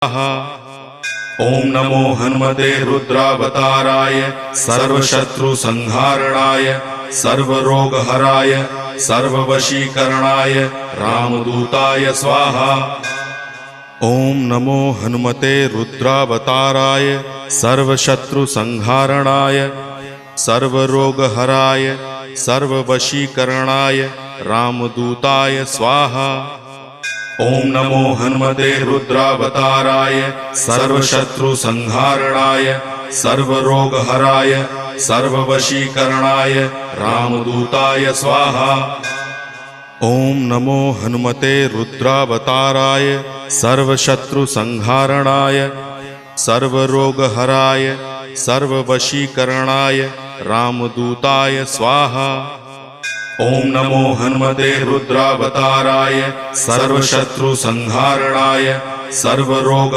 ओम नमो हनुमते रुद्रावताराय सर्वशत्रुसंहारणाय सर्वरोगहराय सर्ववशीकरणाय रामदूताय स्वाहा। ओम नमो हनुमते रुद्रावताराय सर्वशत्रुसंहारणाय सर्वरोगहराय सर्ववशीकरणाय रामदूताय स्वाहा। ओम नमो हनुमते रुद्रावताराय सर्वशत्रुसंहारणाय सर्वरोगहराय सर्ववशीकरणाय रामदूताय स्वाहा। ओम नमो हनुमते रुद्रावताराय सर्वशत्रुसंहारणाय सर्वरोगहराय सर्ववशीकरणाय रामदूताय स्वाहा। ओम नमो हनुमते रुद्रावताराय सर्वशत्रुसंहारणाय सर्वरोग